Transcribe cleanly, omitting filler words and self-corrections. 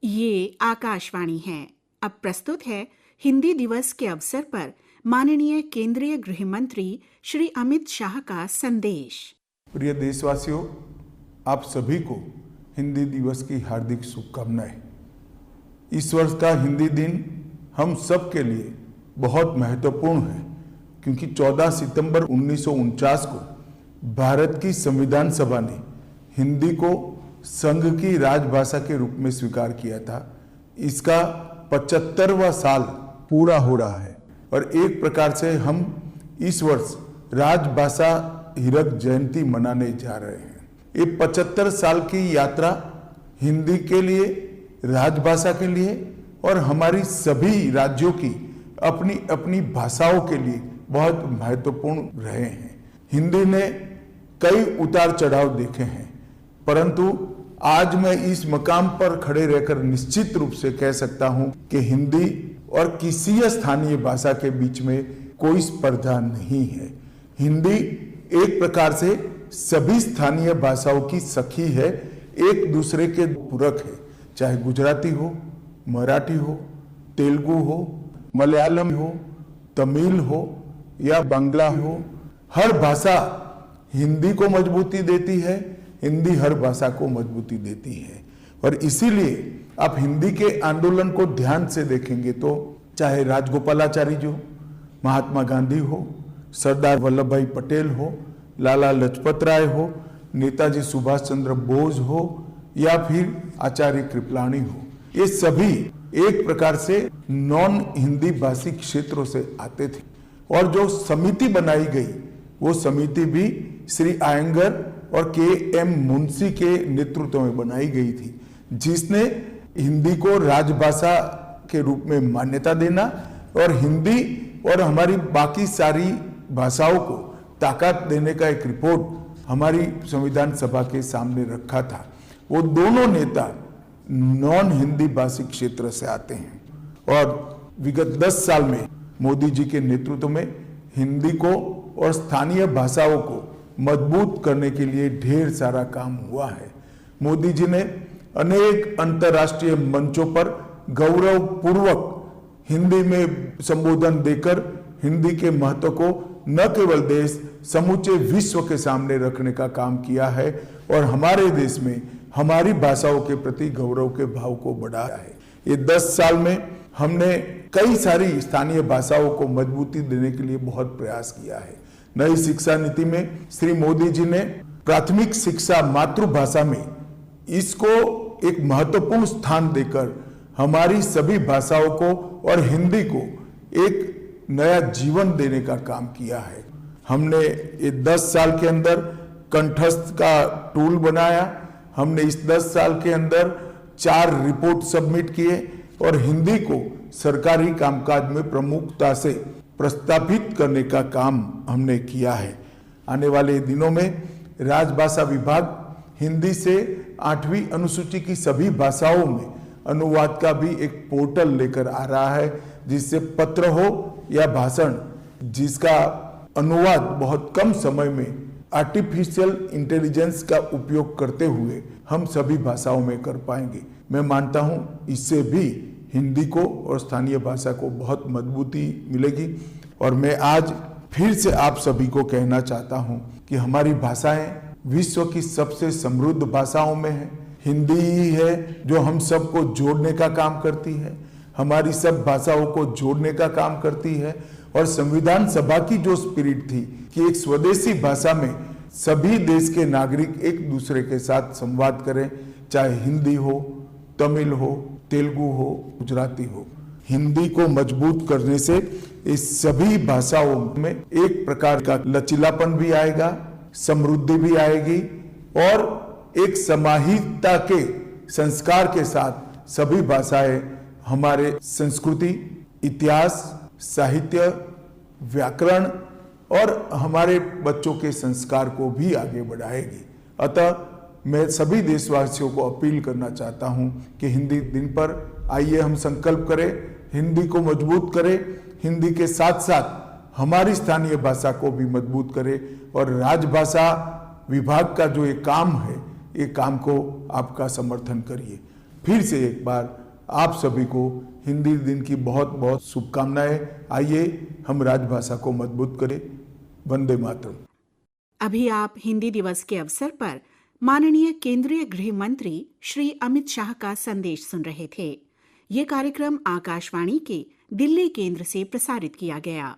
ये आकाशवाणी है। अब प्रस्तुत है हिंदी दिवस के अवसर पर माननीय केंद्रीय गृह मंत्री श्री अमित शाह का संदेश। प्रिय देशवासियों, आप सभी को हिंदी दिवस की हार्दिक शुभकामनाएं। इस वर्ष का हिंदी दिन हम सब के लिए बहुत महत्वपूर्ण है, क्योंकि 14 सितंबर 1949 को भारत की संविधान सभा ने हिंदी को संघ की राजभाषा के रूप में स्वीकार किया था। इसका 75वां साल पूरा हो रहा है और एक प्रकार से हम इस वर्ष राजभाषा हीरक जयंती मनाने जा रहे हैं। ये 75 साल की यात्रा हिंदी के लिए, राजभाषा के लिए और हमारी सभी राज्यों की अपनी अपनी भाषाओं के लिए बहुत महत्वपूर्ण रहे हैं। हिंदी ने कई उतार चढ़ाव देखे हैं, परंतु आज मैं इस मकाम पर खड़े रहकर निश्चित रूप से कह सकता हूं कि हिंदी और किसी स्थानीय भाषा के बीच में कोई स्पर्धा नहीं है। हिंदी एक प्रकार से सभी स्थानीय भाषाओं की सखी है, एक दूसरे के पूरक है। चाहे गुजराती हो, मराठी हो, तेलुगु हो, मलयालम हो, तमिल हो या बांग्ला हो, हर भाषा हिंदी को मजबूती देती है, हिंदी हर भाषा को मजबूती देती है। और इसीलिए आप हिंदी के आंदोलन को ध्यान से देखेंगे तो चाहे राजगोपालाचारी जी हो, महात्मा गांधी हो, सरदार वल्लभ भाई पटेल हो, लाला लाजपत राय हो, नेताजी सुभाष चंद्र बोस हो या फिर आचार्य कृपलानी हो, ये सभी एक प्रकार से नॉन हिंदी भाषी क्षेत्रों से आते थे। और जो समिति बनाई गई वो समिति भी श्री आयंगर और के.एम. मुंशी के नेतृत्व में बनाई गई थी, जिसने हिंदी को राजभाषा के रूप में मान्यता देना और हिंदी और हमारी बाकी सारी भाषाओं को ताकत देने का एक रिपोर्ट हमारी संविधान सभा के सामने रखा था। वो दोनों नेता नॉन हिंदी भाषी क्षेत्र से आते हैं और विगत 10 साल में मोदी जी के नेतृत्व में हिंदी को और स्थानीय भाषाओं को मजबूत करने के लिए ढेर सारा काम हुआ है। मोदी जी ने अनेक अंतर्राष्ट्रीय मंचों पर गौरवपूर्वक हिंदी में संबोधन देकर हिंदी के महत्व को न केवल देश, समूचे विश्व के सामने रखने का काम किया है और हमारे देश में हमारी भाषाओं के प्रति गौरव के भाव को बढ़ाया है। ये 10 साल में हमने कई सारी स्थानीय भाषाओं को मजबूती देने के लिए बहुत प्रयास किया है। नई शिक्षा नीति में श्री मोदी जी ने प्राथमिक शिक्षा मातृभाषा में इसको एक महत्वपूर्ण स्थान देकर हमारी सभी भाषाओं को और हिंदी को एक नया जीवन देने का काम किया है। हमने ये 10 साल के अंदर कंठस्थ का टूल बनाया। हमने इस 10 साल के अंदर 4 रिपोर्ट सबमिट किए और हिंदी को सरकारी कामकाज में प्रमुखता से प्रस्तावित करने का काम हमने किया है। आने वाले दिनों में राजभाषा विभाग हिंदी से 8वीं अनुसूची की सभी भाषाओं में अनुवाद का भी एक पोर्टल लेकर आ रहा है, जिससे पत्र हो या भाषण, जिसका अनुवाद बहुत कम समय में आर्टिफिशियल इंटेलिजेंस का उपयोग करते हुए हम सभी भाषाओं में कर पाएंगे। मैं मानता हूं इससे भी हिंदी को और स्थानीय भाषा को बहुत मजबूती मिलेगी। और मैं आज फिर से आप सभी को कहना चाहता हूं कि हमारी भाषाएं विश्व की सबसे समृद्ध भाषाओं में है। हिंदी ही है जो हम सबको जोड़ने का काम करती है, हमारी सब भाषाओं को जोड़ने का काम करती है। और संविधान सभा की जो स्पिरिट थी कि एक स्वदेशी भाषा में सभी देश के नागरिक एक दूसरे के साथ संवाद करें, चाहे हिंदी हो, तमिल हो, तेलुगु हो, गुजराती हो। हिंदी को मजबूत करने से इस सभी भाषाओं में एक प्रकार का लचीलापन भी आएगा, समृद्धि भी आएगी और एक समाहितता के संस्कार के साथ सभी भाषाएं हमारे संस्कृति, इतिहास, साहित्य, व्याकरण और हमारे बच्चों के संस्कार को भी आगे बढ़ाएगी। अतः मैं सभी देशवासियों को अपील करना चाहता हूं कि हिंदी दिन पर आइए हम संकल्प करें, हिंदी को मजबूत करें, हिंदी के साथ साथ हमारी स्थानीय भाषा को भी मजबूत करें और राजभाषा विभाग का जो ये काम है, ये काम को आपका समर्थन करिए। फिर से एक बार आप सभी को हिंदी दिन की बहुत बहुत शुभकामनाएं। आइए हम राजभाषा को मजबूत करें। वंदे मातरम। अभी आप हिंदी दिवस के अवसर पर माननीय केंद्रीय गृह मंत्री श्री अमित शाह का संदेश सुन रहे थे। ये कार्यक्रम आकाशवाणी के दिल्ली केंद्र से प्रसारित किया गया।